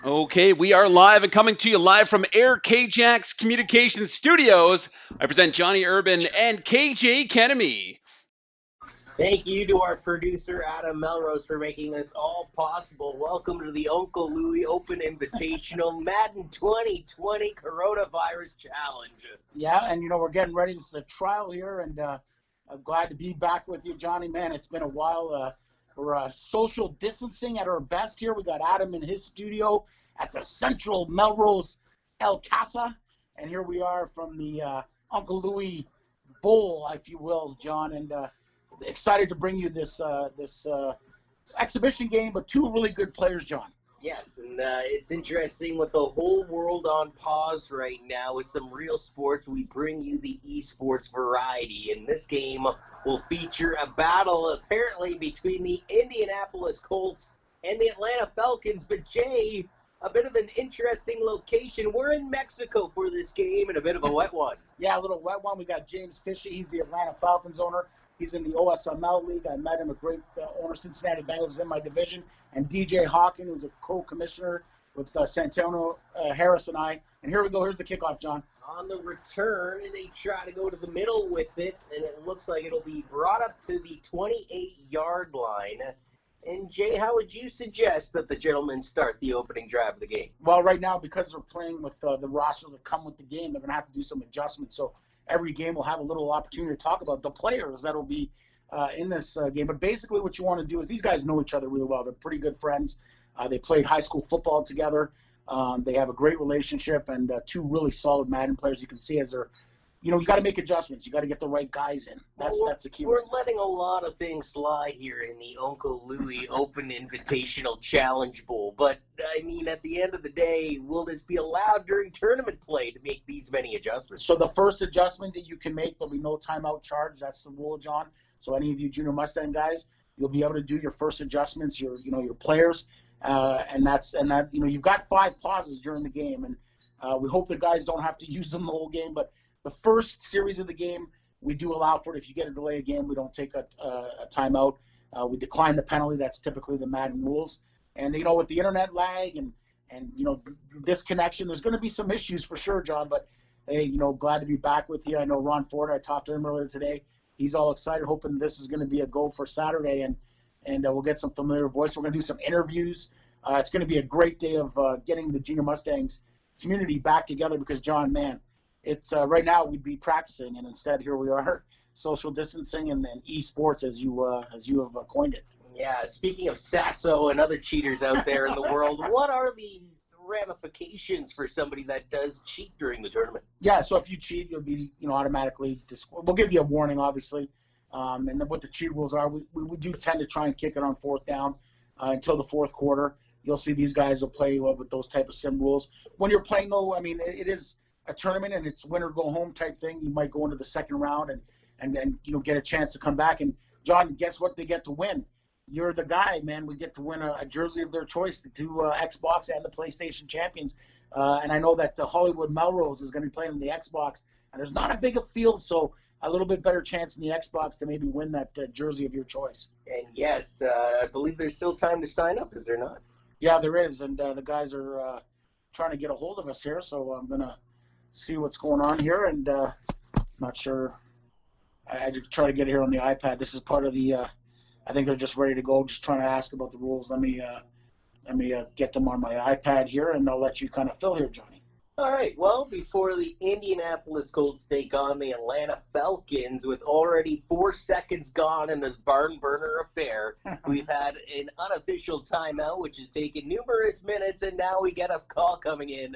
Okay, we are live and coming to you live from Air KJAX Communications Studios. I present Johnny Urban and KJ Kenemy. Thank you to our producer, Adam Melrose, for making this all possible. Welcome to the Uncle Louie Open Invitational Madden 2020 Coronavirus Challenge. Yeah, and we're getting ready. This is a trial here, and I'm glad to be back with you, Johnny. Man, it's been a while. We're social distancing at our best here. We got Adam in his studio at the Central Melrose El Casa, and here we are from the Uncle Louie Bowl, if you will, John, and excited to bring you this exhibition game, but two really good players, John. Yes, and it's interesting with the whole world on pause right now with some real sports. We bring you the esports variety, and this game will feature a battle apparently between the Indianapolis Colts and the Atlanta Falcons. But Jay, a bit of an interesting location. We're in Mexico for this game, and a bit of a wet one. Yeah, a little wet one. We got James Fishy. He's the Atlanta Falcons owner. He's in the OSML League. I met him, a great owner. Cincinnati Bengals is in my division. And DJ Hawkin, who's a co-commissioner with Santano Harris and I. And here we go. Here's the kickoff, John. On the return, they try to go to the middle with it, and it looks like it'll be brought up to the 28-yard line. And Jay, how would you suggest that the gentlemen start the opening drive of the game? Well, right now, because they're playing with the roster that come with the game, they're going to have to do some adjustments. So every game will have a little opportunity to talk about the players that will be in this game. But basically what you want to do is these guys know each other really well. They're pretty good friends. They played high school football together. They have a great relationship, and two really solid Madden players. You can see as they're, you got to make adjustments. You got to get the right guys in. That's the key. We're letting a lot of things slide here in the Uncle Louie Open Invitational Challenge Bowl. But, I mean, at the end of the day, will this be allowed during tournament play to make these many adjustments? So the first adjustment that you can make, there'll be no timeout charge. That's the rule, John. So any of you Junior Mustang guys, you'll be able to do your first adjustments, your players, and you've got 5 pauses during the game, and we hope the guys don't have to use them the whole game. But the first series of the game, we do allow for it. If you get a delay of game, we don't take a timeout. We decline the penalty. That's typically the Madden rules. And with the internet lag and disconnection, there's going to be some issues for sure, John. But hey, glad to be back with you. I know Ron Ford. I talked to him earlier today. He's all excited, hoping this is going to be a go for Saturday, and we'll get some familiar voice. We're going to do some interviews. It's going to be a great day of getting the Junior Mustangs community back together because, John, man, it's right now we'd be practicing, and instead here we are, social distancing and then esports as you have coined it. Yeah, speaking of Sasso and other cheaters out there in the world, what are the ramifications for somebody that does cheat during the tournament? Yeah, so if you cheat, you'll be automatically we'll give you a warning, obviously. And then what the cheat rules are, we do tend to try and kick it on 4th down until the 4th quarter. You'll see these guys will play with those type of sim rules. When you're playing, though, I mean, it is a tournament and it's win or go home type thing. You might go into the second round and then get a chance to come back. And John, guess what? They get to win. You're the guy, man. We get to win a jersey of their choice, the two Xbox and the PlayStation champions. And I know that Hollywood Melrose is going to be playing in the Xbox, and there's not a big a field, so a little bit better chance in the Xbox to maybe win that jersey of your choice. And yes, I believe there's still time to sign up, is there not? Yeah, there is, and the guys are trying to get a hold of us here, so I'm going to see what's going on here, and not sure. I just try to get it here on the iPad. This is part of the I think they're just ready to go, just trying to ask about the rules. Let me get them on my iPad here, and I'll let you kind of fill here, Johnny. All right, well, before the Indianapolis Colts take on the Atlanta Falcons, with already 4 seconds gone in this barn burner affair, we've had an unofficial timeout, which has taken numerous minutes, and now we get a call coming in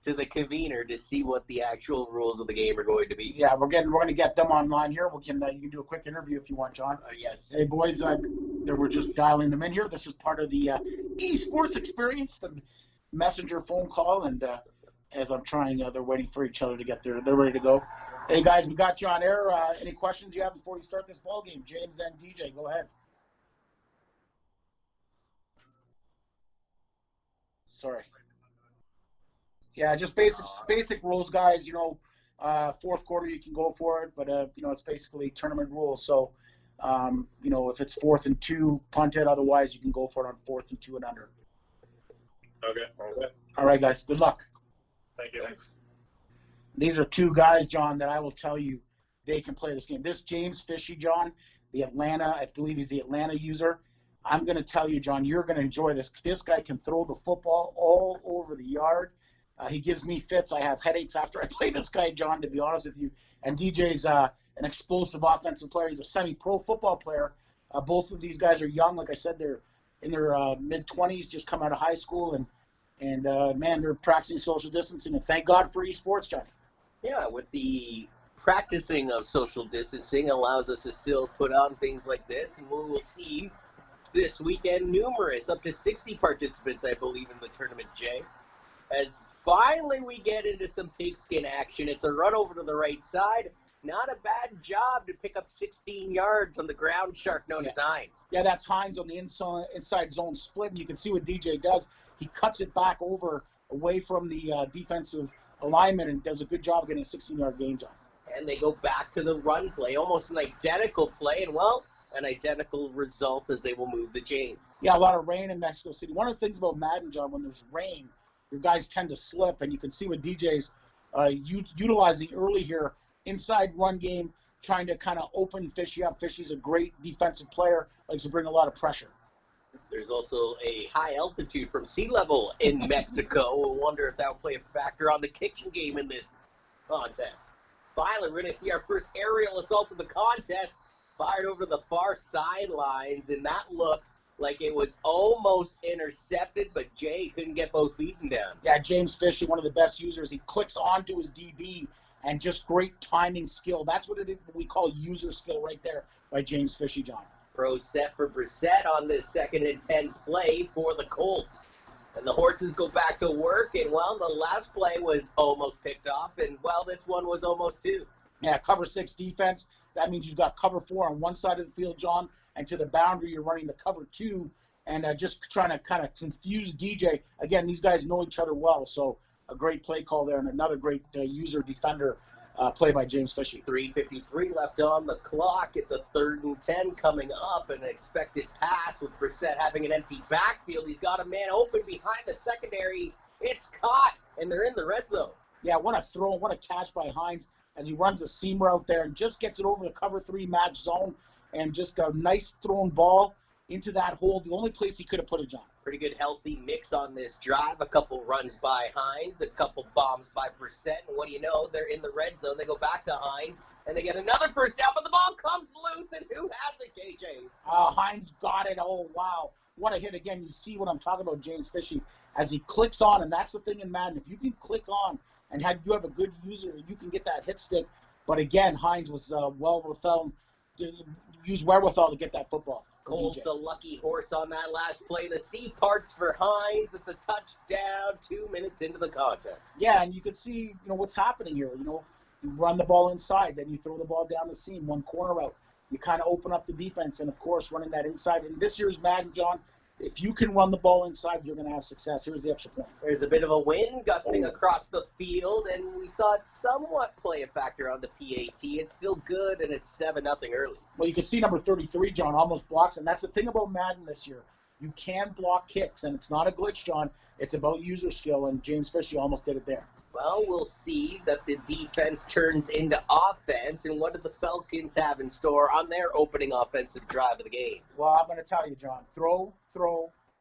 to the convener to see what the actual rules of the game are going to be. Yeah, we're going to get them online here. We can you can do a quick interview if you want, John. Yes. Hey boys, we're just dialing them in here. This is part of the esports experience, the messenger phone call, and as I'm trying, they're waiting for each other to get there. They're ready to go. Hey guys, we got you on air. Any questions you have before you start this ball game? James and DJ, go ahead. Sorry. Yeah, just basic rules, guys. 4th quarter you can go for it, but it's basically tournament rules. So, if it's 4th and 2, punt it. Otherwise, you can go for it on 4th and 2 and under. Okay. All right, guys. Good luck. Thank you. Thanks. These are two guys, John, that I will tell you they can play this game. This James Fishy, John, I believe he's the Atlanta user. I'm going to tell you, John, you're going to enjoy this. This guy can throw the football all over the yard. He gives me fits. I have headaches after I play this guy, John, to be honest with you. And DJ's an explosive offensive player. He's a semi-pro football player. Both of these guys are young. Like I said, they're in their mid-20s, just come out of high school. And man, they're practicing social distancing. And thank God for esports, Johnny. Yeah, with the practicing of social distancing allows us to still put on things like this, and we will see this weekend numerous, up to 60 participants, I believe, in the tournament, Jay. As finally we get into some pigskin action. It's a run over to the right side. Not a bad job to pick up 16 yards on the ground shark known as Hines. Yeah, that's Hines on the inside zone split, and you can see what DJ does. He cuts it back over away from the defensive alignment and does a good job getting a 16-yard gain, John. And they go back to the run play, almost an identical play, and, well, an identical result as they will move the chains. Yeah, a lot of rain in Mexico City. One of the things about Madden, John, when there's rain, your guys tend to slip, and you can see what DJ's utilizing early here. Inside run game, trying to kind of open Fishy up. Fishy's a great defensive player, likes to bring a lot of pressure. There's also a high altitude from sea level in Mexico. We'll wonder if that will play a factor on the kicking game in this contest. Finally, we're going to see our first aerial assault of the contest, fired over the far sidelines, and that looked like it was almost intercepted, but Jay couldn't get both feet down. Yeah, James Fishy, one of the best users. He clicks onto his DB, and just great timing skill. That's what we call user skill right there by James Fishy, John. Pro set for Brissett on this 2nd and 10 play for the Colts. And the horses go back to work, and, well, the last play was almost picked off, and, well, this one was almost too. Yeah, cover 6 defense. That means you've got cover 4 on one side of the field, John, and to the boundary you're running the cover 2, and just trying to kind of confuse DJ. Again, these guys know each other well, so a great play call there, and another great user defender play by James Fishy. 3:53 left on the clock. It's a 3rd and 10 coming up, and an expected pass with Brissett having an empty backfield. He's got a man open behind the secondary. It's caught, and they're in the red zone. Yeah, what a throw, what a catch by Hines as he runs a seam route there and just gets it over the cover 3 match zone, and just a nice thrown ball into that hole, the only place he could have put it, John. Pretty good healthy mix on this drive. A couple runs by Hines, a couple bombs by Brissett, and what do you know? They're in the red zone. They go back to Hines, and they get another first down, but the ball comes loose, and who has it, KJ? Hines got it. Oh, wow. What a hit. Again, you see what I'm talking about, James Fishy, as he clicks on, and that's the thing in Madden. If you can click on and you have a good user, you can get that hit stick. But again, Hines was used wherewithal to get that football. Colts a lucky horse on that last play. The C parts for Hines. It's a touchdown 2 minutes into the contest. Yeah, and you can see, what's happening here. You run the ball inside, then you throw the ball down the seam, one corner out. You kind of open up the defense, and, of course, running that inside. In this year's Madden, John, if you can run the ball inside, you're going to have success. Here's the extra point. There's a bit of a wind gusting across the field, and we saw it somewhat play a factor on the PAT. It's still good, and it's 7-0 early. Well, you can see number 33, John, almost blocks, and that's the thing about Madden this year. You can block kicks, and it's not a glitch, John. It's about user skill, and James Fishy almost did it there. Well, we'll see that the defense turns into offense, and what do the Falcons have in store on their opening offensive drive of the game? Well, I'm going to tell you, John, throw,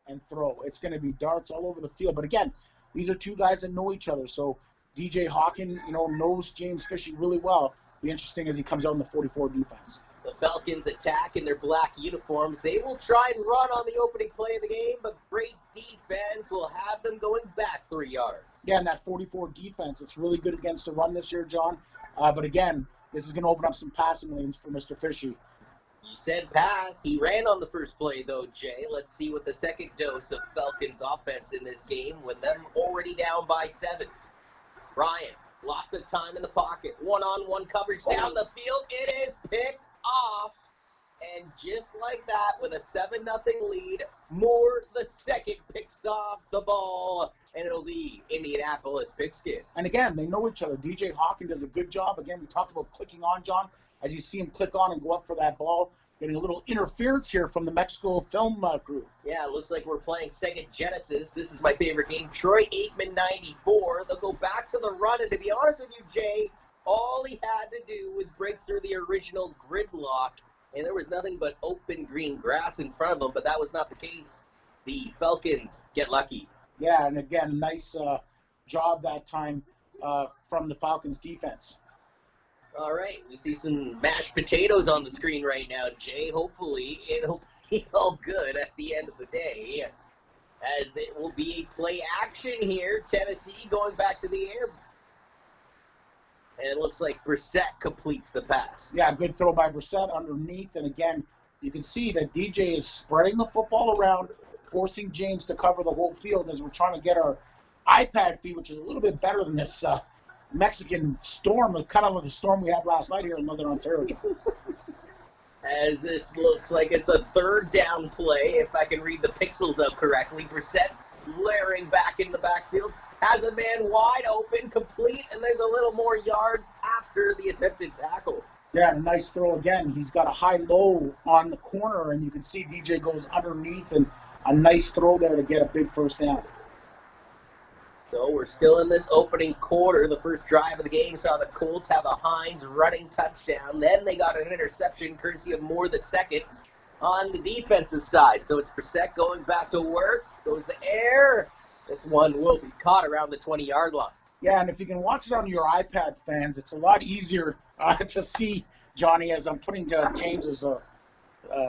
and throw. It's going to be darts all over the field. But again, these are two guys that know each other. So DJ Hawkin, knows James Fishy really well. Be interesting as he comes out in the 44 defense. The Falcons attack in their black uniforms. They will try and run on the opening play of the game, but great defense will have them going back 3 yards. Yeah, and that 44 defense, it's really good against the run this year, John. But again, this is going to open up some passing lanes for Mr. Fishy. You said pass. He ran on the first play, though, Jay. Let's see what the second dose of Falcons offense in this game with them already down by 7. Ryan, lots of time in the pocket. One-on-one coverage down the field. It is picked off. And just like that, with a 7-0 lead, Moore, the second, picks off the ball, and it'll be Indianapolis pigskin. And again, they know each other. DJ Hawkin does a good job. Again, we talked about clicking on, John. As you see him click on and go up for that ball, getting a little interference here from the Mexico film crew. Yeah, it looks like we're playing Sega Genesis. This is my favorite game, Troy Aikman 94. They'll go back to the run, and to be honest with you, Jay, all he had to do was break through the original gridlock, and there was nothing but open green grass in front of him, but that was not the case. The Falcons get lucky. Yeah, and again, nice job that time from the Falcons defense. All right, we see some mashed potatoes on the screen right now, Jay. Hopefully it'll be all good at the end of the day, as it will be a play action here. Tennessee going back to the air. And it looks like Brissett completes the pass. Yeah, good throw by Brissett underneath. And again, you can see that DJ is spreading the football around, forcing James to cover the whole field as we're trying to get our iPad feed, which is a little bit better than this Mexican storm, kind of like the storm we had last night here in Northern Ontario. As this looks like it's a third down play, if I can read the pixels up correctly. Brissett blaring back in the backfield, has a man wide open, complete, and there's a little more yards after the attempted tackle. Yeah, a nice throw again. He's got a high-low on the corner, and you can see DJ goes underneath, and a nice throw there to get a big first down. So we're still in this opening quarter. The first drive of the game saw the Colts have a Hines running touchdown. Then they got an interception courtesy of Moore the second on the defensive side. So it's Brissett going back to work. Goes the air. This one will be caught around the 20-yard line. Yeah, and if you can watch it on your iPad, fans, it's a lot easier to see, Johnny, as I'm putting James's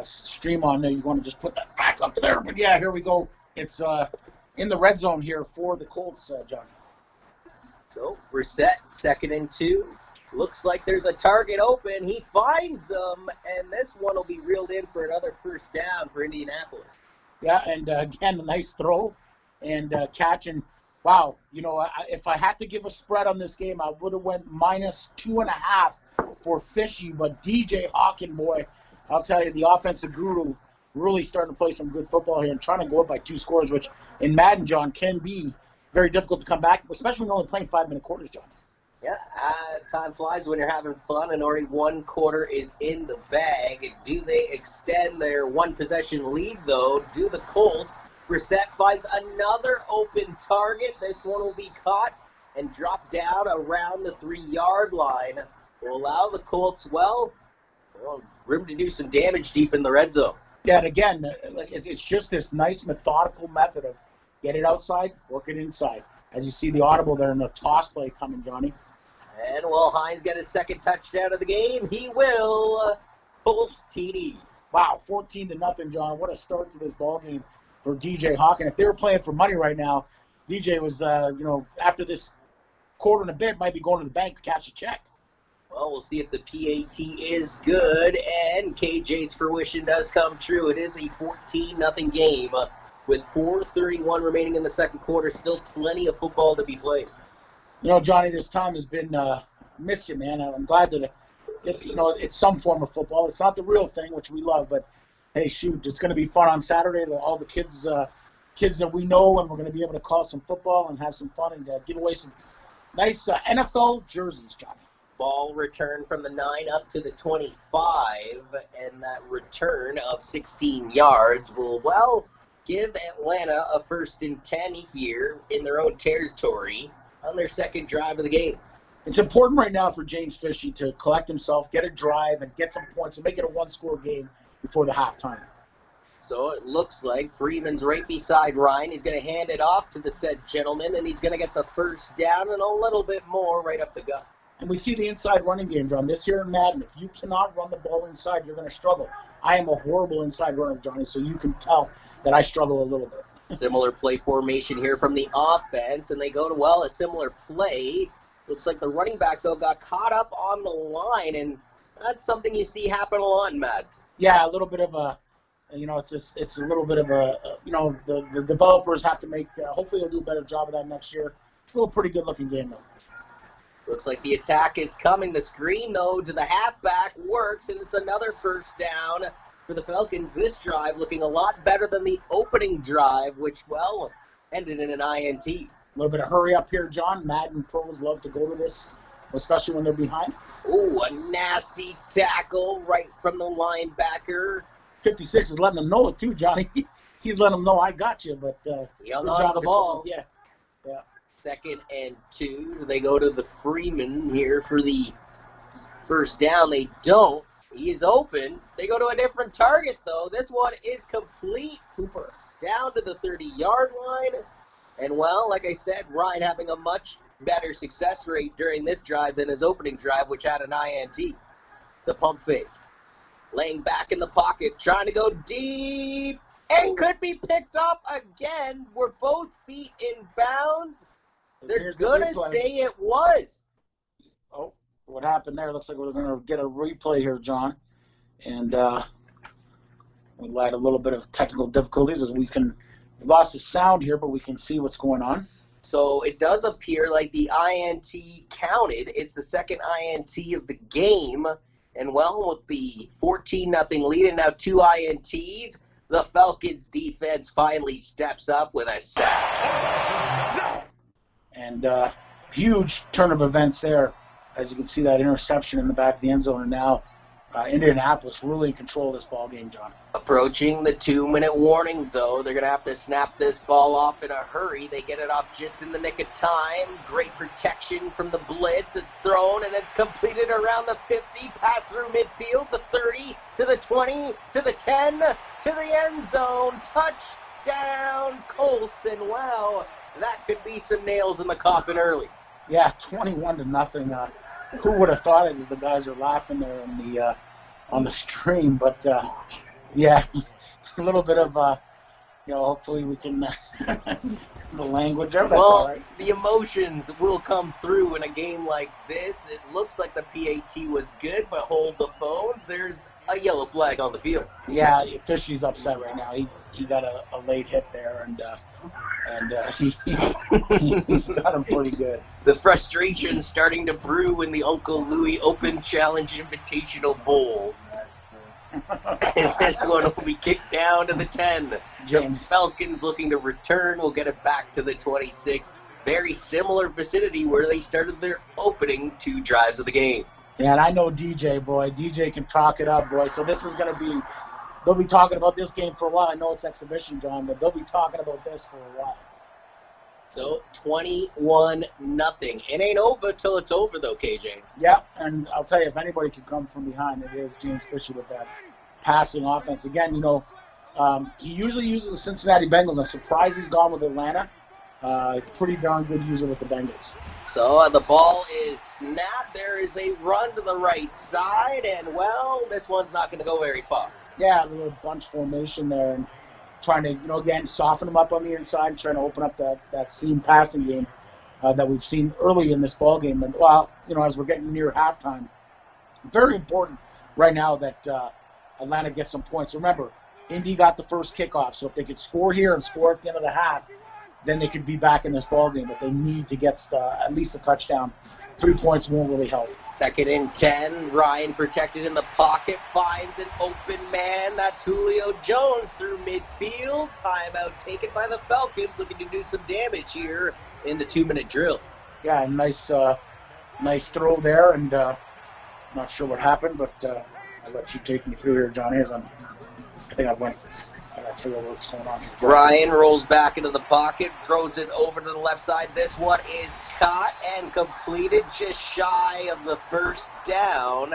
stream on there. You want to just put that back up there. But, yeah, here we go. It's in the red zone here for the Colts, Johnny. So Brissett, 2nd and 2. Looks like there's a target open. He finds them, and this one will be reeled in for another first down for Indianapolis. Yeah, and again, a nice throw and catch. And, wow, you know, if I had to give a spread on this game, I would have went -2.5 for Fishy. But DJ Hawkin, boy, I'll tell you, the offensive guru, really starting to play some good football here and trying to go up by 2 scores, which in Madden, John, can be very difficult to come back, especially when you're only playing 5-minute quarters, John. Yeah, time flies when you're having fun, and already 1 quarter is in the bag. Do they extend their 1-possession lead, though? Do the Colts? Brissett finds another open target. This one will be caught and dropped down around the 3-yard line. Will allow the Colts, room to do some damage deep in the red zone. Yeah, and again, it's just this nice methodical method of get it outside, work it inside. As you see the audible there in the toss play coming, Johnny. And will Hines get his 2nd touchdown of the game? He will. Colts TD. Wow, 14-0, John. What a start to this ball game for DJ Hawkin. If they were playing for money right now, DJ was, after this quarter and a bit, might be going to the bank to cash a check. Well, we'll see if the PAT is good, and KJ's fruition does come true. It is a 14-0 game with 4:31 remaining in the second quarter. Still plenty of football to be played. You know, Johnny, this time has been miss you, man. I'm glad that it's some form of football. It's not the real thing, which we love, but hey, shoot, it's going to be fun on Saturday. All the kids that we know, and we're going to be able to call some football and have some fun and give away some nice NFL jerseys, Johnny. Ball return from the 9 up to the 25, and that return of 16 yards will, give Atlanta a 1st and 10 here in their own territory on their 2nd drive of the game. It's important right now for James Fishy to collect himself, get a drive, and get some points and make it a 1-score game before the halftime. So it looks like Freeman's right beside Ryan. He's going to hand it off to the said gentleman, and he's going to get the first down and a little bit more right up the gut. And we see the inside running game, John. This year in Madden, if you cannot run the ball inside, you're going to struggle. I am a horrible inside runner, Johnny, so you can tell that I struggle a little bit. Similar play formation here from the offense, and they go to, a similar play. Looks like the running back, though, got caught up on the line, and that's something you see happen a lot, Matt. Yeah, a little bit of a, it's a little bit of a, the developers have to make, hopefully they'll do a better job of that next year. It's a pretty good-looking game, though. Looks like the attack is coming. The screen, though, to the halfback works, and it's another first down for the Falcons. This drive looking a lot better than the opening drive, which, ended in an INT. A little bit of hurry up here, John. Madden pros love to go to this especially when they're behind. Ooh, a nasty tackle right from the linebacker. 56 is letting them know it too, Johnny. He's letting them know I got you, but He hung good on job to the controlling. ball. Yeah. 2nd and 2. They go to the Freeman here for the first down. They don't. He is open. They go to a different target, though. This one is complete. Cooper. Down to the 30-yard line. And, well, like I said, Ryan having a much better success rate during this drive than his opening drive, which had an INT. The pump fake. Laying back in the pocket, trying to go deep. And could be picked up again. We're both feet in bounds. They're Here's going the to replay. say it was. Oh, what happened there? Looks like we're going to get a replay here, John. And we had a little bit of technical difficulties as we've lost the sound here, but we can see what's going on. So it does appear like the INT counted. It's the second INT of the game. And, well, with the 14-0 lead and now 2 INTs, the Falcons defense finally steps up with a sack. And huge turn of events there. As you can see, that interception in the back of the end zone. And now Indianapolis really in control of this ball game, John. Approaching the 2-minute warning, though. They're going to have to snap this ball off in a hurry. They get it off just in the nick of time. Great protection from the blitz. It's thrown, and it's completed around the 50. Pass through midfield, the 30, to the 20, to the 10, to the end zone. Touchdown, Colts. And, wow, that could be some nails in the coffin early. Yeah, 21-0. Who would have thought it? As the guys are laughing there on the stream, but yeah, a little bit of hopefully we can the language there. That's all right. The emotions will come through in a game like this. It looks like the PAT was good, but hold the phones. There's a yellow flag on the field. Yeah, Fishy's upset right now. He got a late hit there, and he got him pretty good. The frustration starting to brew in the Uncle Louie Open Challenge Invitational Bowl. As this one will be kicked down to the 10. James. The Falcons looking to return. Will get it back to the 26. Very similar vicinity where they started their opening 2 drives of the game. Yeah, and I know DJ, boy. DJ can talk it up, boy. So this is going to be, they'll be talking about this game for a while. I know it's exhibition, John, but they'll be talking about this for a while. So 21-0. It ain't over till it's over, though, KJ. Yeah, and I'll tell you, if anybody can come from behind, it is James Fisher with that passing offense. Again, he usually uses the Cincinnati Bengals. I'm surprised he's gone with Atlanta. Pretty darn good user with the Bengals. So the ball is snapped. There is a run to the right side, and, well, this one's not going to go very far. Yeah, a little bunch formation there, and trying to, again, soften them up on the inside and trying to open up that seam passing game that we've seen early in this ball game. And, well, as we're getting near halftime, very important right now that Atlanta gets some points. Remember, Indy got the first kickoff, so if they could score here and score at the end of the half, then they could be back in this ball game. But they need to get at least a touchdown. 3 points won't really help. 2nd and 10. Ryan protected in the pocket. Finds an open man. That's Julio Jones through midfield. Timeout taken by the Falcons, looking to do some damage here in the 2-minute drill. Yeah, nice throw there, and not sure what happened, but I'll let you take me through here, Johnny, as I think I figure out what's going on here. Ryan rolls back into the pocket, throws it over to the left side. This one is caught and completed just shy of the first down,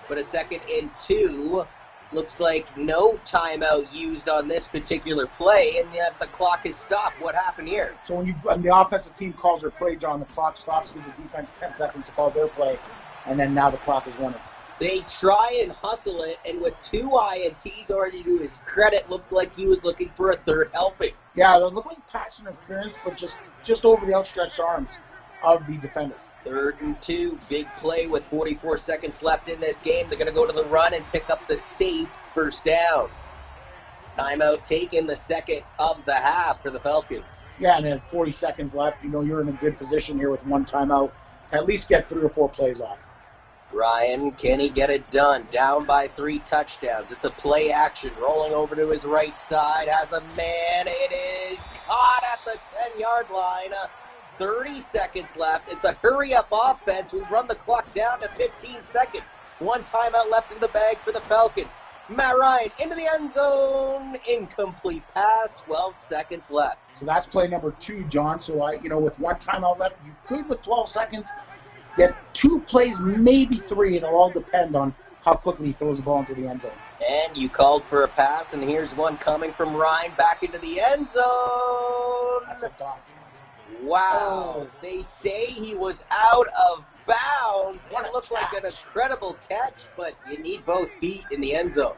but a 2nd and 2. Looks like no timeout used on this particular play, and yet the clock is stopped. What happened here? So when the offensive team calls their play, John, the clock stops, gives the defense 10 seconds to call their play, and then now the clock is running. They try and hustle it, and with 2 INTs already to his credit, looked like he was looking for a third helping. Yeah, it looked like pass interference, but just over the outstretched arms of the defender. 3rd and 2, big play with 44 seconds left in this game. They're going to go to the run and pick up the safe first down. Timeout taken, the 2nd of the half for the Falcons. Yeah, and then 40 seconds left. You're in a good position here with 1 timeout to at least get 3 or 4 plays off. Ryan, can he get it done? Down by 3 touchdowns. It's a play action. Rolling over to his right side. Has a man. It is caught at the 10-yard line. 30 seconds left. It's a hurry-up offense. We run the clock down to 15 seconds. One timeout left in the bag for the Falcons. Matt Ryan into the end zone. Incomplete pass. 12 seconds left. So that's play number 2, John. So, with one timeout left, you could, with 12 seconds, get 2 plays, maybe 3. It'll all depend on how quickly he throws the ball into the end zone. And you called for a pass, and here's one coming from Ryan back into the end zone. That's a dot. Wow. Oh. They say he was out of bounds. It looked like an incredible catch, but you need both feet in the end zone.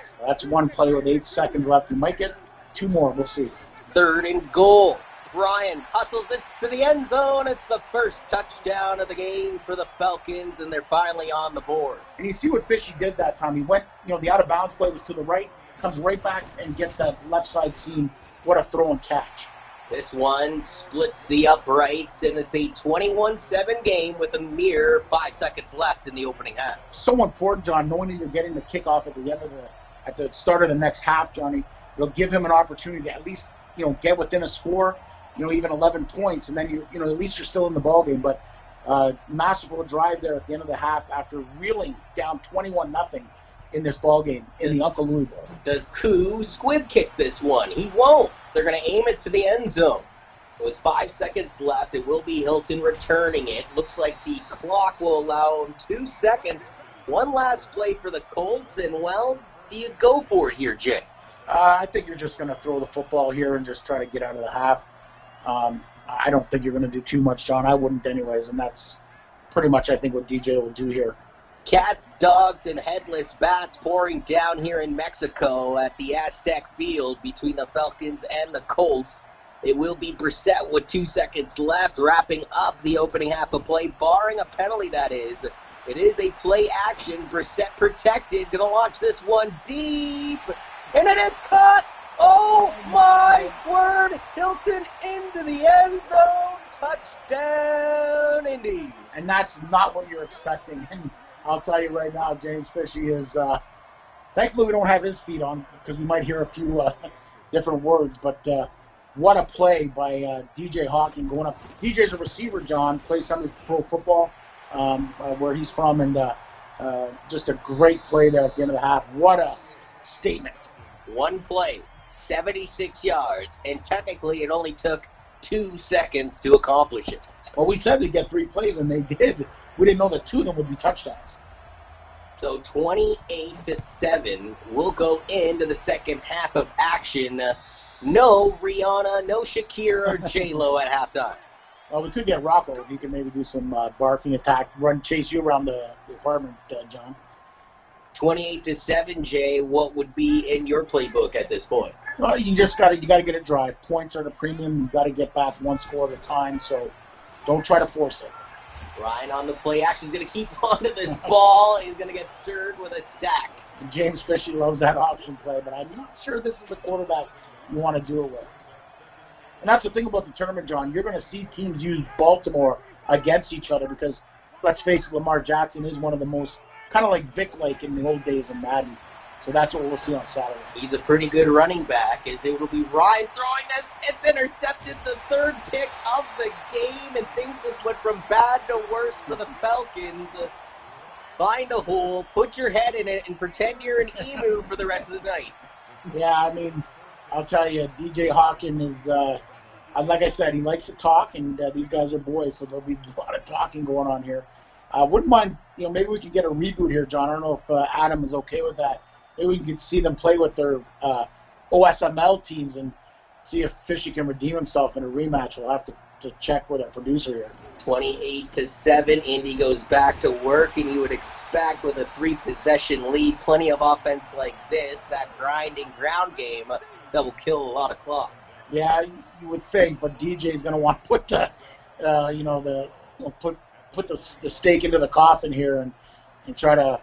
So that's one play with 8 seconds left. You might get 2 more. We'll see. 3rd and goal. Ryan hustles it to the end zone. It's the first touchdown of the game for the Falcons, and they're finally on the board. And you see what Fishy did that time. He went, the out-of-bounds play was to the right, comes right back and gets that left side seam. What a throw and catch. This one splits the uprights, and it's a 21-7 game with a mere 5 seconds left in the opening half. So important, John, knowing that you're getting the kickoff at the start of the next half, Johnny. It'll give him an opportunity to at least, get within a score, even 11 points, and then at least you're still in the ball game. But masterful drive there at the end of the half after reeling down 21-0 in this ball game in the Uncle Louis Bowl. Does Koo squib kick this one? He won't. They're going to aim it to the end zone. With 5 seconds left, it will be Hilton returning it. Looks like the clock will allow him 2 seconds. One last play for the Colts, and, do you go for it here, Jay? I think you're just going to throw the football here and just try to get out of the half. I don't think you're going to do too much, John. I wouldn't anyways, and that's pretty much, I think, what DJ will do here. Cats, dogs, and headless bats pouring down here in Mexico at the Aztec Field between the Falcons and the Colts. It will be Brissett with 2 seconds left, wrapping up the opening half of play, barring a penalty, that is. It is a play action. Brissett protected. Going to launch this one deep. And it is caught. Oh, my word. Hilton into the end zone. Touchdown, Indy. And that's not what you're expecting. And I'll tell you right now, James Fishy is, thankfully we don't have his feet on because we might hear a few different words, but what a play by DJ Hawking going up. DJ's a receiver, John, plays semi-pro football where he's from, and just a great play there at the end of the half. What a statement. One play, 76 yards, and technically it only took 2 seconds to accomplish it. Well, we said they'd get 3 plays, and they did. We didn't know that 2 of them would be touchdowns. So 28-7, we'll go into the second half of action. No Rihanna, no Shakira or J-Lo at halftime. Well, we could get Rocco if he can maybe do some barking attack, chase you around the apartment, John. 28-7, Jay, what would be in your playbook at this point? Well, you got to get it drive. Points are the premium. You got to get back one score at a time, so don't try to force it. Ryan on the play action is going to keep onto this ball. He's going to get stirred with a sack. James Fishy loves that option play, but I'm not sure this is the quarterback you want to do it with. And that's the thing about the tournament, John. You're going to see teams use Baltimore against each other because, let's face it, Lamar Jackson is one of the most, kind of like Vic-like in the old days in Madden. So that's what we'll see on Saturday. He's a pretty good running back, as it will be Ryan throwing this. It's intercepted, the 3rd pick of the game, and things just went from bad to worse for the Falcons. Find a hole, put your head in it, and pretend you're an emu for the rest of the night. Yeah, I mean, I'll tell you, DJ Hawkins is, like I said, he likes to talk, and these guys are boys, so there'll be a lot of talking going on here. Wouldn't mind, maybe we could get a reboot here, John. I don't know if Adam is okay with that. Maybe we can see them play with their OSML teams and see if Fishy can redeem himself in a rematch. We'll have to check with our producer here. 28-7, Indy goes back to work, and you would expect with a 3-possession lead, plenty of offense like this, that grinding ground game, that will kill a lot of clock. Yeah, you would think, but DJ's going to want to put put the stake into the coffin here and try to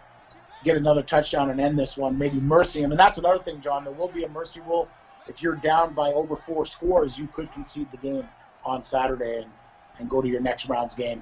get another touchdown and end this one, maybe mercy him. And that's another thing, John. There will be a mercy rule. If you're down by over 4 scores, you could concede the game on Saturday and go to your next round's game.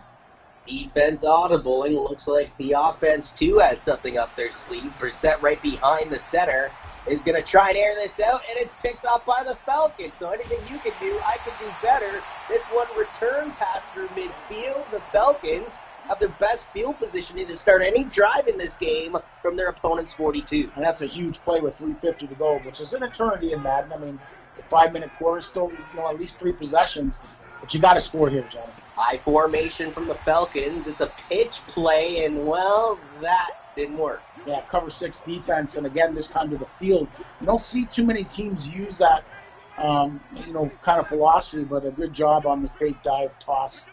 Defense audibling. Looks like the offense, too, has something up their sleeve. Brissett right behind the center. is going to try and air this out, and it's picked off by the Falcons. So anything you can do, I can do better. This one return pass through midfield. The Falcons have their best field positioning to start any drive in this game from their opponent's 42. And that's a huge play with 3:50 to go, which is an eternity in Madden. I mean, the 5-minute quarter still, at least 3 possessions, but you got to score here, Johnny. High formation from the Falcons. It's a pitch play, and, well, that didn't work. Yeah, cover 6 defense, and again, this time to the field. You don't see too many teams use that, kind of philosophy, but a good job on the fake dive toss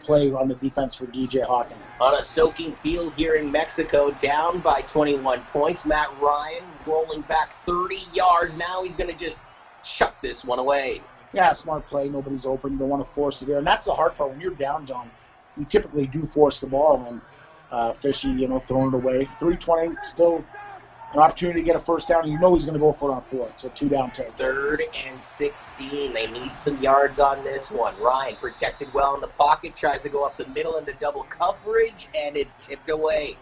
play on the defense for DJ Hawkins. On a soaking field here in Mexico, down by 21 points. Matt Ryan rolling back 30 yards. Now he's going to just chuck this one away. Yeah, smart play. Nobody's open. You don't want to force it there. And that's the hard part. When you're down, John, you typically do force the ball. And Fishy, throwing it away. 3:20, still an opportunity to get a first down. And he's going to go for it on 4th. So 2 down territory. 3rd and 16. They need some yards on this one. Ryan protected well in the pocket. Tries to go up the middle into double coverage. And it's tipped away.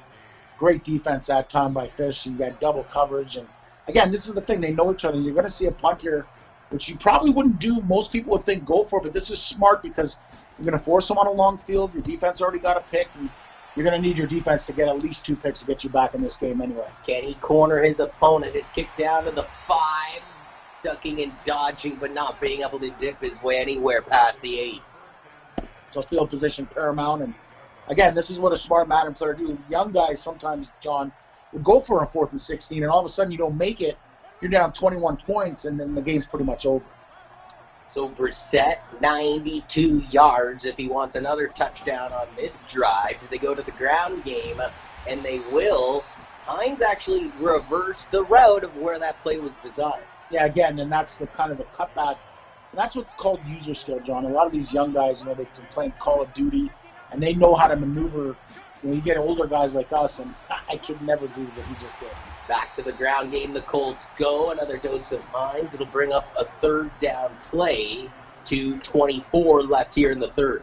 Great defense that time by Fish. You got double coverage. And, again, this is the thing. They know each other. You're going to see a punt here, which you probably wouldn't do. Most people would think go for it, but this is smart because you're going to force them on a long field. Your defense already got a pick. And you're going to need your defense to get at least 2 picks to get you back in this game anyway. Can he corner his opponent? It's kicked down to the 5, ducking and dodging, but not being able to dip his way anywhere past the 8. So field position paramount. And, again, this is what a smart Madden player do. Young guys sometimes, John, will go for a 4th and 16, and all of a sudden you don't make it. You're down 21 points, and then the game's pretty much over. So Brissett, 92 yards if he wants another touchdown on this drive. Do they go to the ground game? And they will. Hines actually reversed the route of where that play was designed. Yeah, again, and that's the kind of the cutback. And that's what's called user skill, John. A lot of these young guys, they've been playing Call of Duty, and they know how to maneuver. You get older guys like us, and I could never do what he just did. Back to the ground game, the Colts go. Another dose of Hines. It'll bring up a 3rd down play to 24 left here in the 3rd.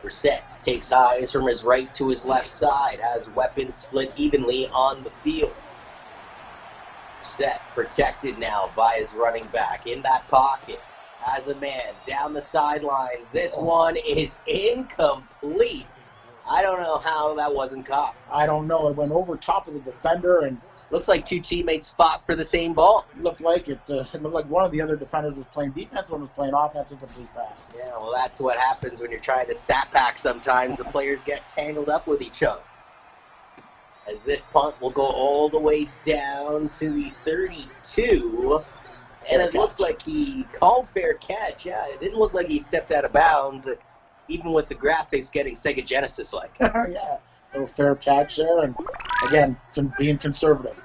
Brissett takes Hines from his right to his left side, has weapons split evenly on the field. Brissett protected now by his running back in that pocket. Has a man down the sidelines. This one is incomplete. I don't know how that wasn't caught. I don't know. It went over top of the defender, and looks like 2 teammates fought for the same ball. Looked like it. It looked like one of the other defenders was playing defense, one was playing offense. Incomplete pass. Yeah, well, that's what happens when you're trying to stat pack sometimes. The players get tangled up with each other. As this punt will go all the way down to the 32. And it looked like he called fair catch. Yeah, it didn't look like he stepped out of bounds. Even with the graphics getting Sega Genesis-like. Yeah, a little fair catch there, and again, being conservative.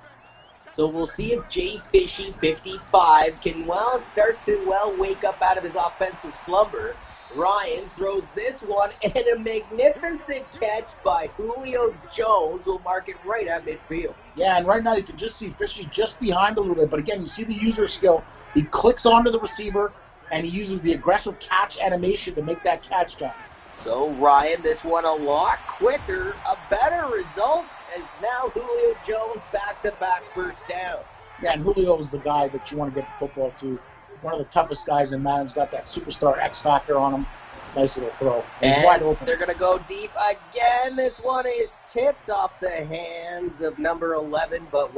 So we'll see if Jay Fishy, 55, can, start to, wake up out of his offensive slumber. Ryan throws this one, and a magnificent catch by Julio Jones will mark it right at midfield. Yeah, and right now you can just see Fishy just behind a little bit, but again, you see the user skill. He clicks onto the receiver, and he uses the aggressive catch animation to make that catch down. So Ryan, this one a lot quicker, a better result, as now Julio Jones back-to-back first downs. Yeah, and Julio is the guy that you want to get the football to. One of the toughest guys in Madden's got that superstar X factor on him. Nice little throw. He's wide open. They're going to go deep again. This one is tipped off the hands of number 11, but,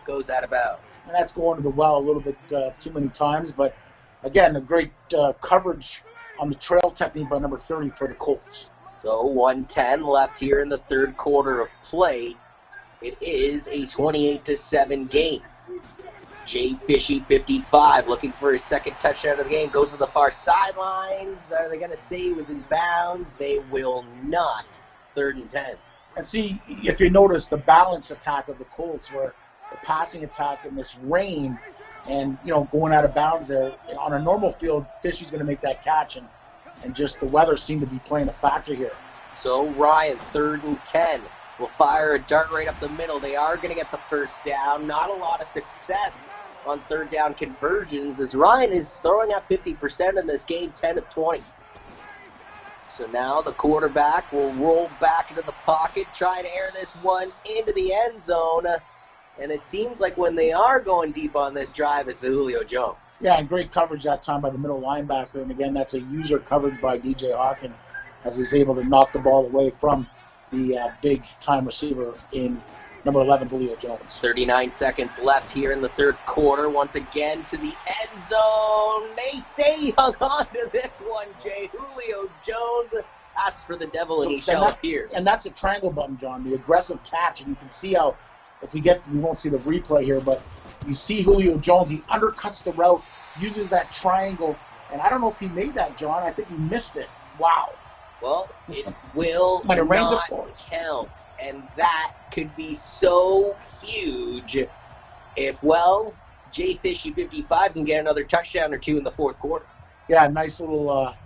goes out of bounds. And that's going to the well a little bit too many times, but again, a great coverage on the trail technique by number 30 for the Colts. So 1:10 left here in the 3rd quarter of play. It is a 28-7 game. Jay Fishy, 55, looking for his 2nd touchdown of the game. Goes to the far sidelines. Are they going to say he was in bounds? They will not. 3rd and 10. And see, if you notice, the balance attack of the Colts, where the passing attack in this rain and, going out of bounds there. On a normal field, Fishy's going to make that catch, and just the weather seemed to be playing a factor here. So Ryan, 3rd and 10, will fire a dart right up the middle. They are going to get the first down. Not a lot of success on 3rd down conversions, as Ryan is throwing at 50% in this game, 10 of 20. So now the quarterback will roll back into the pocket, try to air this one into the end zone. And it seems like when they are going deep on this drive, it's the Julio Jones. Yeah, and great coverage that time by the middle linebacker. And again, that's a user coverage by DJ Hawkins as he's able to knock the ball away from the big-time receiver in number 11, Julio Jones. 39 seconds left here in the third quarter. Once again to the end zone. They say he hung on to this one, Jay. Julio Jones asks for the devil and he shall appear. And that's a triangle button, John, the aggressive catch. And you can see how, we won't see the replay here, but you see Julio Jones, he undercuts the route, uses that triangle. And I don't know if he made that, John. I think he missed it. Wow. Well, it will not count. And that could be so huge if, Jay Fishy 55 can get another touchdown or two in the fourth quarter. Yeah, nice little,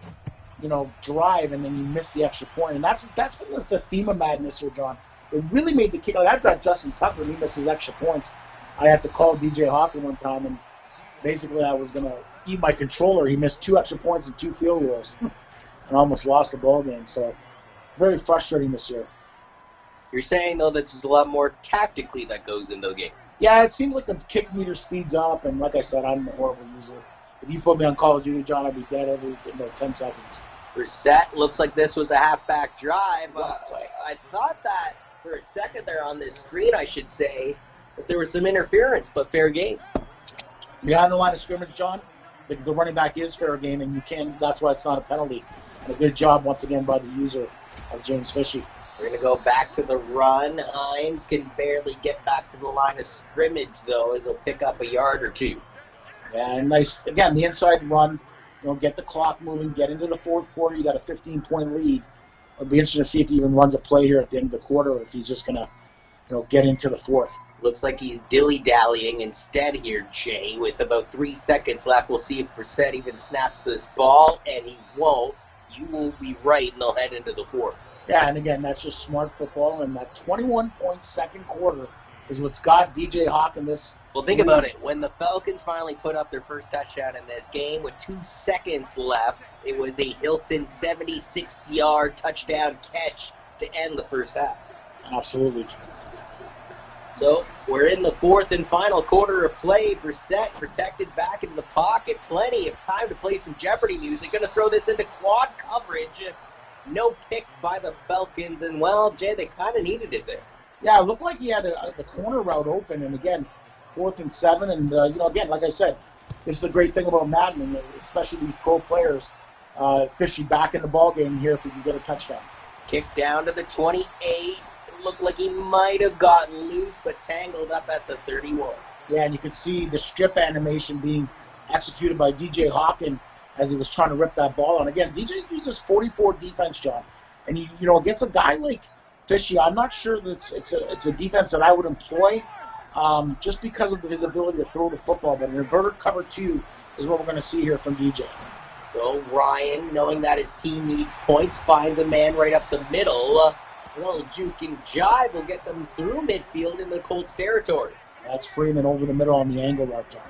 drive, and then you miss the extra point. And that's been the theme of Madden this year, John. It really made the kick. Like, I've got Justin Tucker, and he misses extra points. I had to call DJ Hawkins one time, and basically I was going to eat my controller. He missed 2 extra points and 2 field goals. And almost lost the ball game. So very frustrating this year. You're saying, though, that there's a lot more tactically that goes into the game. Yeah, it seems like the kick meter speeds up, and like I said, I'm a horrible user. If you put me on Call of Duty, John, I'd be dead every 10 seconds. Brissett looks like this was a halfback drive. I thought that for a second there on this screen, I should say, that there was some interference, but fair game. Behind the line of scrimmage, John, the running back is fair game, and that's why it's not a penalty. And a good job, once again, by the user of James Fishy. We're going to go back to the run. Hines can barely get back to the line of scrimmage, though, as he'll pick up a yard or two. Yeah, and nice. Again, the inside run, get the clock moving, get into the fourth quarter. You got a 15-point lead. It'll be interesting to see if he even runs a play here at the end of the quarter, or if he's just going to, get into the fourth. Looks like he's dilly-dallying instead here, Jay. With about 3 seconds left, we'll see if Brissett even snaps this ball, and he won't. You will be right, and they'll head into the fourth. Yeah, and again, that's just smart football, and that 21-point second quarter is what's got DJ Hawk in this. Well, think about it. When the Falcons finally put up their first touchdown in this game with 2 seconds left, it was a Hilton 76-yard touchdown catch to end the first half. Absolutely. So we're in the fourth and final quarter of play. Brissett protected back in the pocket. Plenty of time to play some Jeopardy music. Going to throw this into quad coverage. No pick by the Falcons. And, Jay, they kind of needed it there. Yeah, it looked like he had the corner route open. And, again, 4th and 7. And, again, like I said, this is the great thing about Madden, and especially these pro players. Fishy back in the ballgame here if he can get a touchdown. Kick down to the 28. Looked like he might have gotten loose, but tangled up at the 31. Yeah, and you can see the strip animation being executed by DJ Hawkins as he was trying to rip that ball on. Again, DJ's used this 44 defense, John. And, against a guy like Fishy, I'm not sure that it's a defense that I would employ just because of his ability to throw the football. But an inverted cover 2 is what we're going to see here from DJ. So Ryan, knowing that his team needs points, finds a man right up the middle. A little juke and jive will get them through midfield into the Colts territory. That's Freeman over the middle on the angle route, John.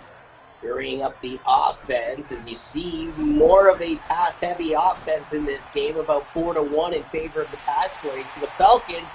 Hurrying up the offense, as you see, more of a pass-heavy offense in this game, about 4-1 in favor of the pass plays. So the Falcons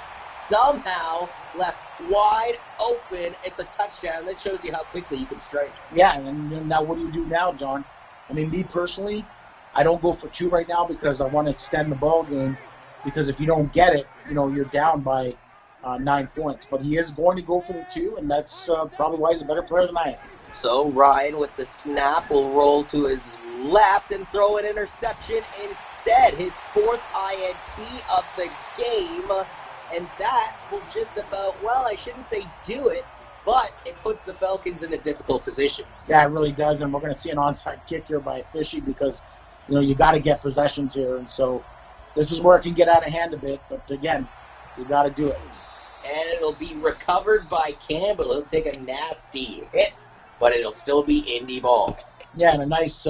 somehow left wide open. It's a touchdown. That shows you how quickly you can strike. Yeah, and now what do you do now, John? I mean, me personally, I don't go for 2 right now because I want to extend the ball game. Because if you don't get it, you're down by 9 points. But he is going to go for the 2, and that's probably why he's a better player than I am. So Ryan with the snap will roll to his left and throw an interception instead. His 4th INT of the game. And that will just about, I shouldn't say do it, but it puts the Falcons in a difficult position. Yeah, it really does. And we're going to see an onside kick here by Fishy because, you got to get possessions here. And so this is where it can get out of hand a bit, but again, you got to do it. And it'll be recovered by Campbell. He'll take a nasty hit, but it'll still be Indy ball. Yeah, and a nice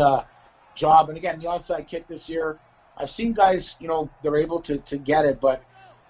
job. And again, the onside kick this year, I've seen guys, they're able to get it, but,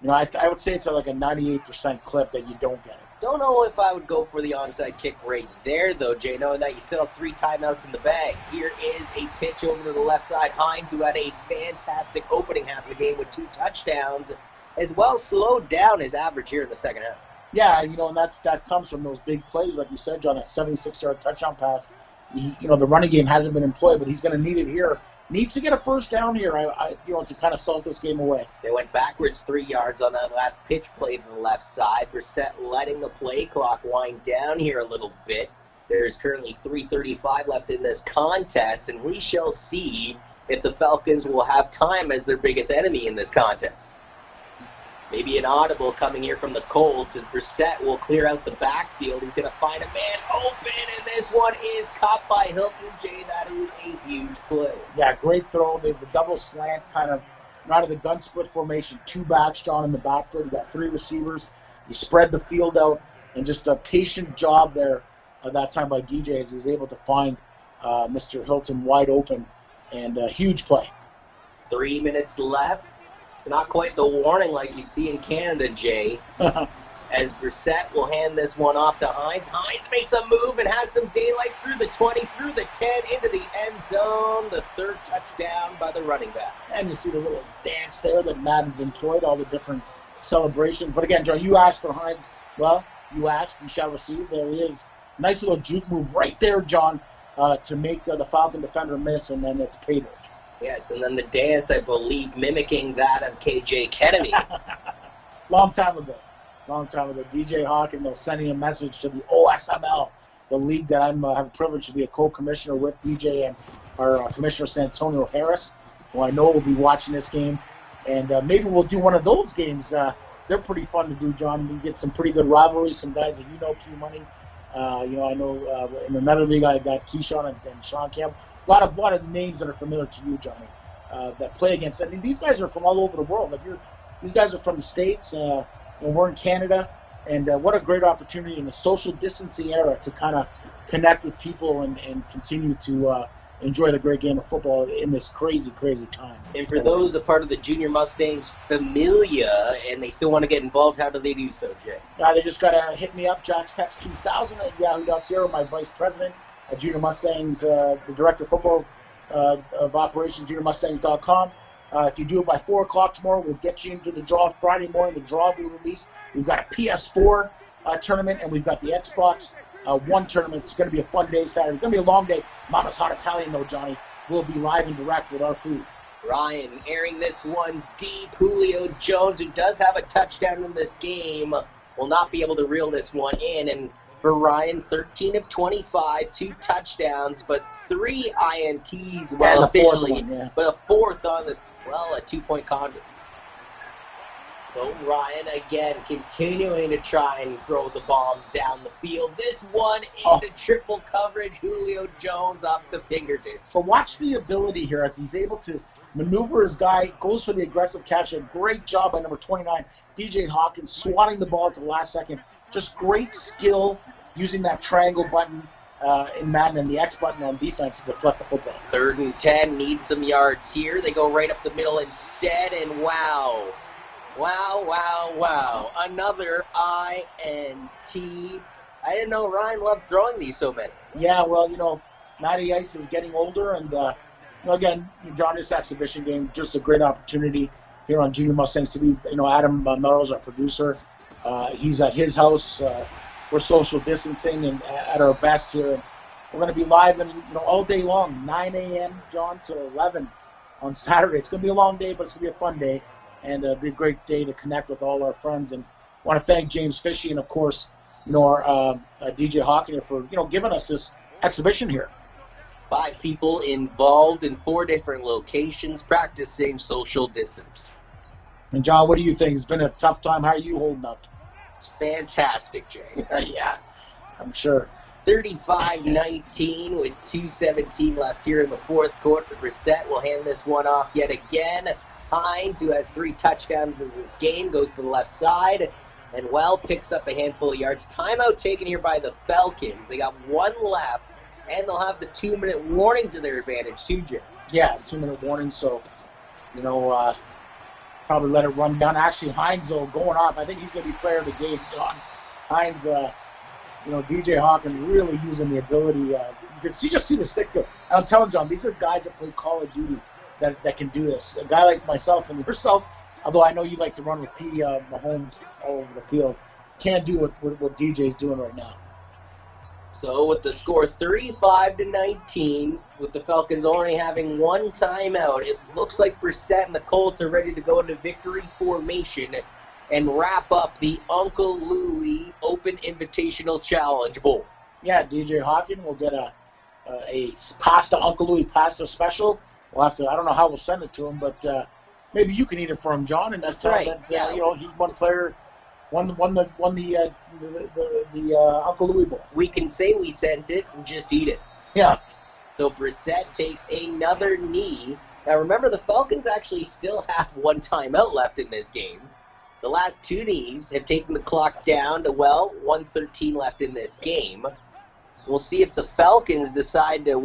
I would say it's like a 98% clip that you don't get it. Don't know if I would go for the onside kick right there, though, Jay, knowing that you still have 3 timeouts in the bag. Here is a pitch over to the left side. Hines, who had a fantastic opening half of the game with 2 touchdowns, as well slowed down his average here in the second half. Yeah, and that comes from those big plays, like you said, John. That 76-yard touchdown pass. The running game hasn't been employed, but he's going to need it here. Needs to get a first down here, to kind of salt this game away. They went backwards 3 yards on that last pitch play to the left side. Brissett letting the play clock wind down here a little bit. There's currently 3:35 left in this contest, and we shall see if the Falcons will have time as their biggest enemy in this contest. Maybe an audible coming here from the Colts as Brissett will clear out the backfield. He's going to find a man open, and this one is caught by Hilton. Jay, that is a huge play. Yeah, great throw. The double slant kind of out of the gun split formation. 2 backs, John, in the backfield. You got 3 receivers. You spread the field out, and just a patient job there at that time by DJ as he's able to find Mr. Hilton wide open, and a huge play. 3 minutes left. Not quite the warning like you'd see in Canada, Jay. As Brissett will hand this one off to Hines. Hines makes a move and has some daylight through the 20, through the 10, into the end zone. The 3rd touchdown by the running back. And you see the little dance there that Madden's employed, all the different celebrations. But again, John, you asked for Hines. Well, you asked, you shall receive. There he is. Nice little juke move right there, John, to make the Falcon defender miss, and then it's pay dirt. Yes, and then the dance, I believe, mimicking that of KJ Kennedy. Long time ago. DJ Hawkins, they're sending a message to the OSML, the league that I have the privilege to be a co-commissioner with DJ and our Commissioner Santonio Harris, who I know will be watching this game. And maybe we'll do one of those games. They're pretty fun to do, John. We get some pretty good rivalries, some guys that Q Money. I know in another league I got Keyshawn and Sean Campbell. A lot of names that are familiar to you, Johnny, that play against. I mean, these guys are from all over the world. These guys are from the States. We're in Canada, and what a great opportunity in the social distancing era to kind of connect with people and continue to enjoy the great game of football in this crazy, crazy time. And for those a part of the Junior Mustangs Familia and they still want to get involved, how do they do so, Jay? They just got to hit me up, Jack's Text 2000 at yahoo.ca, my vice president at Junior Mustangs, the director of football of operations, juniormustangs.com. If you do it by 4 o'clock tomorrow, we'll get you into the draw Friday morning. The draw will be released. We've got a PS4 tournament, and we've got the Xbox One tournament. It's going to be a fun day Saturday. It's going to be a long day. Mama's Hot Italian, though, Johnny. We'll be live and direct with our food. Ryan airing this one deep. Julio Jones, who does have a touchdown in this game, will not be able to reel this one in. And for Ryan, 13 of 25, 2 touchdowns, but 3 INTs, well, officially, but a 4th on the, a 2-point convert. So Ryan, again, continuing to try and throw the bombs down the field. This one into triple coverage. Julio Jones off the fingertips. But watch the ability here as he's able to maneuver his guy, goes for the aggressive catch. A great job by number 29, DJ Hawkins, swatting the ball at the last second. Just great skill using that triangle button in Madden and the X button on defense to deflect the football. 3rd and 10, need some yards here. They go right up the middle instead, and wow. Another INT. I didn't know Ryan loved throwing these so many. Yeah, well, Matty Ice is getting older, and again, John, this exhibition game, just a great opportunity here on Junior Mustangs TV. Adam Melrose, our producer, he's at his house. We're social distancing and at our best here. And we're going to be live all day long, 9 a.m., John, till 11 on Saturday. It's going to be a long day, but it's going to be a fun day. And it'll be a great day to connect with all our friends. And I want to thank James Fishy and, of course, our DJ Hawkins for, giving us this exhibition here. 5 people involved in 4 different locations practicing social distance. And, John, what do you think? It's been a tough time. How are you holding up? It's fantastic, Jay. Yeah, I'm sure. 35-19 with 2:17 left here in the 4th quarter. Brissett will hand this one off yet again. Hines, who has 3 touchdowns in this game, goes to the left side and, picks up a handful of yards. Timeout taken here by the Falcons. They got 1 left, and they'll have the 2-minute warning to their advantage, too, Jim. Yeah, 2-minute warning, so, probably let it run down. Actually, Hines, though, going off. I think he's going to be player of the game, John. Hines, DJ Hawkins really using the ability. You can just see the stick. And I'm telling John, these are guys that play Call of Duty that can do this. A guy like myself and yourself, although I know you like to run with Mahomes all over the field, can't do what DJ's doing right now. So with the score 35-19, with the Falcons only having one timeout, it looks like Brissett and the Colts are ready to go into victory formation and wrap up the Uncle Louie Open Invitational Challenge Bowl. Yeah, DJ Hawkins will get a pasta, Uncle Louie pasta special. We'll have to, I don't know how we'll send it to him, but maybe you can eat it for him, John, and just tell him that, he's one player, won the Uncle Louie Bowl. We can say we sent it and just eat it. Yeah. So Brissett takes another knee. Now remember, the Falcons actually still have one timeout left in this game. The last two knees have taken the clock down to, 1:13 left in this game. We'll see if the Falcons decide to,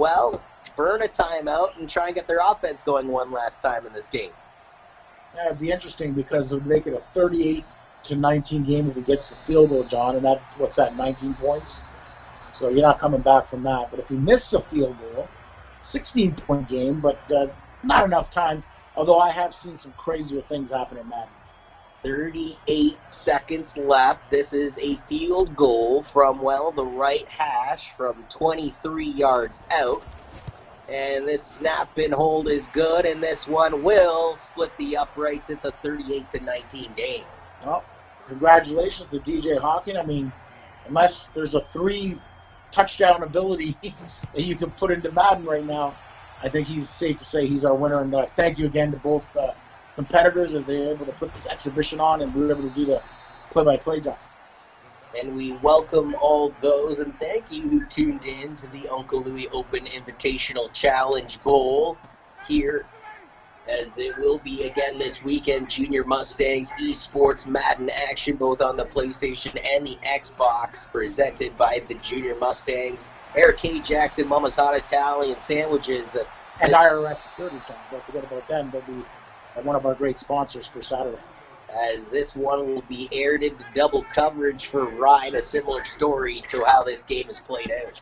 burn a timeout and try and get their offense going one last time in this game. Yeah, it'd be interesting because it would make it a 38-19 game if he gets the field goal, John, and that's, 19 points? So you're not coming back from that. But if he misses a field goal, 16-point game, but not enough time, although I have seen some crazier things happen in Madden. 38 seconds left. This is a field goal from, the right hash from 23 yards out. And this snap and hold is good, and this one will split the uprights. It's a 38-19 game. Well, congratulations to DJ Hawkins. I mean, unless there's a 3-touchdown ability that you can put into Madden right now, I think he's safe to say he's our winner. And thank you again to both competitors as they were able to put this exhibition on and we were able to do the play-by-play job. And we welcome all those, and thank you who tuned in to the Uncle Louie Open Invitational Challenge Bowl here, as it will be again this weekend. Junior Mustangs Esports Madden action, both on the PlayStation and the Xbox, presented by the Junior Mustangs. Eric K. Jackson, Mama's Hot Italian Sandwiches. And IRS Securities, John. Don't forget about them. They'll be one of our great sponsors for Saturday. As this one will be aired into double coverage for Ryan, a similar story to how this game is played out.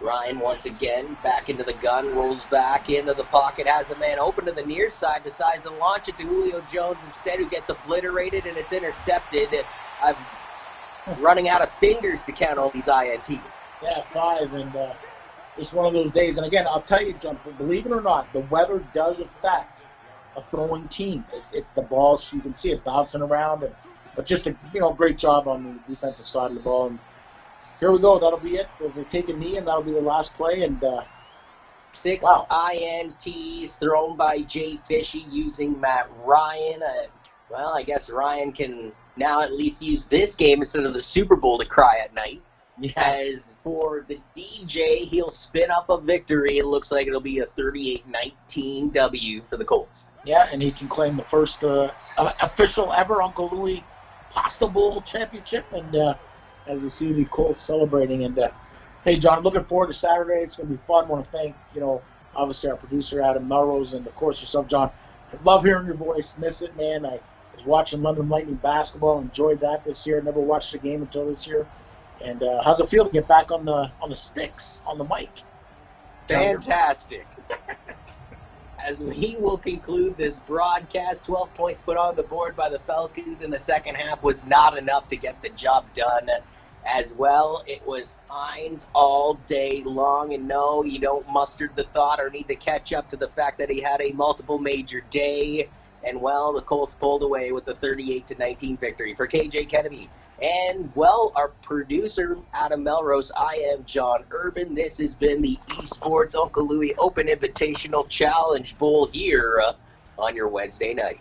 Ryan, once again, back into the gun, rolls back into the pocket, has the man open to the near side, decides to launch it to Julio Jones instead, who gets obliterated, and it's intercepted. I'm running out of fingers to count all these INTs. Yeah, 5, and it's one of those days. And again, I'll tell you, John, believe it or not, the weather does affect a throwing team. The balls, you can see it bouncing around, but just a great job on the defensive side of the ball. And here we go. That'll be it. As they take a knee, and that'll be the last play. And 6 INTs thrown by Jay Fishy using Matt Ryan. I guess Ryan can now at least use this game instead of the Super Bowl to cry at night. Yeah. As for the DJ, he'll spin up a victory. It looks like it'll be a 38-19 W for the Colts. Yeah, and he can claim the first official ever Uncle Louie Pasta Bowl championship. And as you see the Colts celebrating. And hey, John, looking forward to Saturday. It's going to be fun. I want to thank, obviously our producer, Adam Melrose, and of course yourself, John. I love hearing your voice. Miss it, man. I was watching London Lightning basketball. Enjoyed that this year. Never watched a game until this year. And how's it feel to get back on the sticks, on the mic? Fantastic. As we will conclude this broadcast, 12 points put on the board by the Falcons in the second half was not enough to get the job done. As well, it was Hines all day long, and no, you don't muster the thought or need to catch up to the fact that he had a multiple major day. And the Colts pulled away with the 38-19 victory. For KJ Kennedy and, our producer, Adam Melrose, I am John Urban. This has been the Esports Uncle Louie Open Invitational Challenge Bowl here on your Wednesday night.